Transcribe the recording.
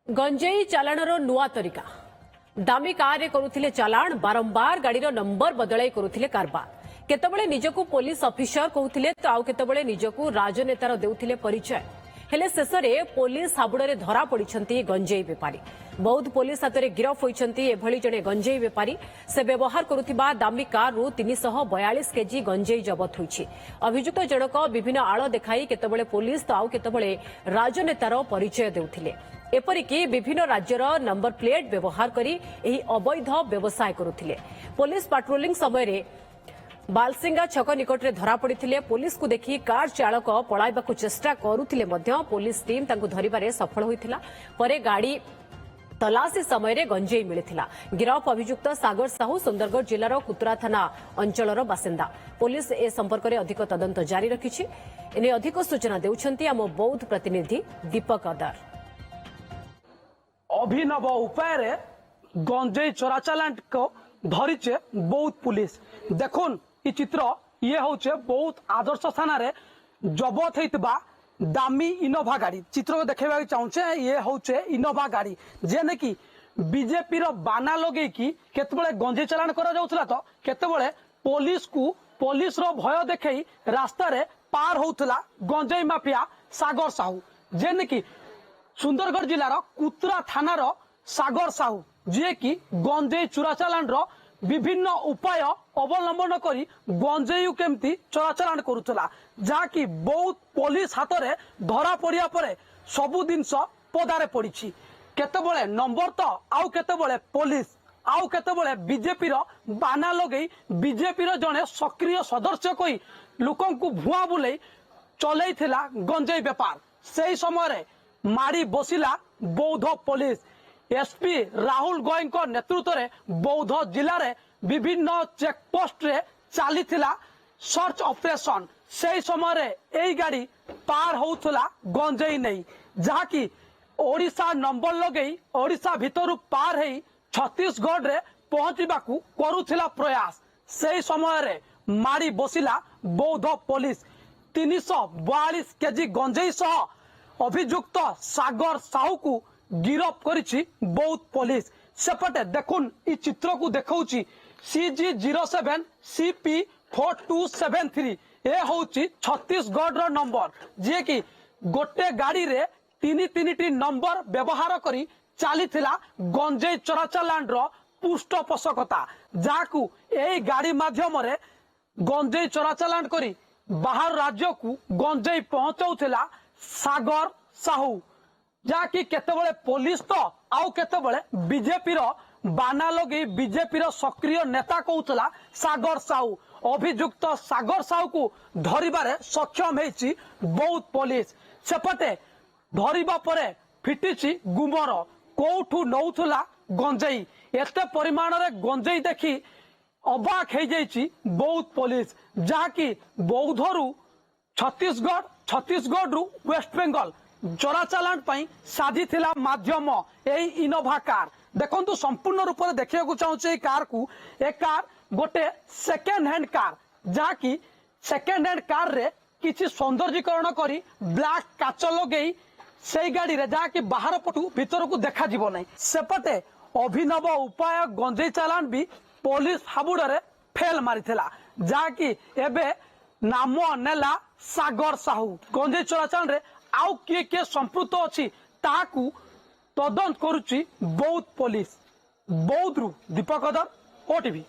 गंजेई चालाणर नुआ तरीका दामी कार रे करुथिले चालाण बारंबार गाड़ीर नंबर बदलाई करुथिले कारबार केतबळे निजकू पुलिस ऑफिसर कहूथिले तो आउ केतबळे निजकू राजनेतार देउथिले परिचय हेले शेषरे पुलिस हाबुड़े धरा पड़िछंती गंजेई बेपारी बौद्ध पुलिस हाथ गिरफ होइछंती एभली जणे गंजेई बेपारी से व्यवहार करुथिबा दामी कार रु 342 केजी गंजेई जबत होइछि अभियुक्त जनक विभिन्न आळ देखाई केतबळे पुलिस तो आउ केतबळे राजनेतार परिचय देउथिले एपरिकी विभिन्न राज्यर नंबर प्लेट व्यवहार करी एही अवैध व्यवसाय करुथिले पुलिस पाट्रोलिंग समय बालसिंगा छक निकटरे धरा पड़िथिले पुलिस को देखि कार चालक पळाइबाकू चेष्टा करुथिले मध्य पुलिस टीम तांकू धरिबारे सफल होइथिला परे गाड़ी तलासी समय गंजेई मिलिथिला गिरफ अभियुक्त सागर साहू सुंदरगढ़ जिलार कुतरा थाना अंचलर बासिंदा पुलिस ए संपर्क में अधिक तदंत जारी रखिछि एने अधिक सूचना देउछंती आम बौद्ध प्रतिनिधि दीपक अदार। अभिनव उपाय गंजेई चोराचालान को धरीचे बौद्ध पुलिस देखुन ई चित्र ये होचे बौद्ध आदर्श थाना रे जबत होइतबा दामी इनोभा गाड़ी चित्र को देखा चाहूचे ये होचे इनोभा गाड़ी जेने कि बीजेपी रो बाना लगे कि केतबळे गंजेई चालान करा जाउथला तो केतबळे पुलिस रो भय देखई रास्ता रे पार होउथला गंजेई माफिया सागर साहू जेने कि सुंदरगढ़ जिलार कुतरा थानार सागर साहू जी कि गंजेई चोराचालान रो विभिन्न उपाय अवलंबन करी गंजेई केमती चोराचालान करुला जहाँकि बहुत पुलिस हाथ में धरा पड़िया परे सबु जिनस पदारे पड़ी केतबळे नंबर तो आउ केतबळे पुलिस आउ केतबळे बीजेपी रो बाना लगे बीजेपी रो जने सक्रिय सदस्य कोई लोकन को भुआ बुले चलैथिला गंजेई व्यापार से समय मारी बसिला बौद्ध पुलिस एसपी राहुल गोयल नेतृत्व में बौद्ध जिले में विभिन्न चेकपोस्ट रे चली सर्च ऑपरेशन से समय यही गाड़ी पार होउथला गंजेई नहीं जहाँकि ओडिशा नंबर लगे ओडिशा भितर पार है छत्तीसगढ़ रे पहुंचवाकू करुथिला प्रयास से समय मारी बसिला बौद्ध पुलिस 342 केजी गंजेई सह अभियुक्त सागर साहू को गिरफ करिछि बौद्ध पुलिस सेपटे देखुन ई चित्र को देखौछि CG07 CP 4273 ए होछि छत्तीसगढ़ रो नंबर जे कि गोटे गाड़ी रे तीन नंबर व्यवहार करी चलीथिला गंजेई चोराचालान रो पृष्ठपोषकता जाकू एई गाड़ी माध्यम रे गंजेई चोराचालान करी बाहर राज्य को गंजेई पहुंचाउथिला सागर साहू जहाँकि केतबळे पुलिस तो आउ केतबळे बीजेपी रो बाना लगी बीजेपी रो सक्रिय नेता कहूला सागर साहू अभियुक्त सागर साहू को धरिबारे सक्षम हेछि बौद्ध पुलिस सेपटे धरिबा परे फिटिछि गुमर कोठू नौथुला गंजेई एते परिमाण रे गंजेई देखि अबाक हे जाइछि बौद्ध पुलिस जहाँकि बौद्धरू छत्तीसगढ़ रु वेस्ट बेंगल चोराचालान साजी थिला माध्यम यही इनोभा कार देखंतु संपूर्ण रूप से देखा चाहूँ कार को ए कार गोटे सेकेंड हैंड कार जहाँकि सेकेंड हैंड कार रे किसी सौंदर्यीकरण करी ब्लैक काच लगे से गाड़ी रे जहाँकि बाहर पटू भीतर को देखा जीव नहीं सेपटे अभिनव उपाय गंजेई चालान भी पुलिस हाबुड़े फेल मारिथिला जहाँकि एबे नाम नेला सागर साहू गंजेई चोराचालान रे आउ किए संपृक्त अच्छी ताकू तदंत करुच्ची बौद्ध पुलिस बौद्ध दीपक अदर ओटीवी।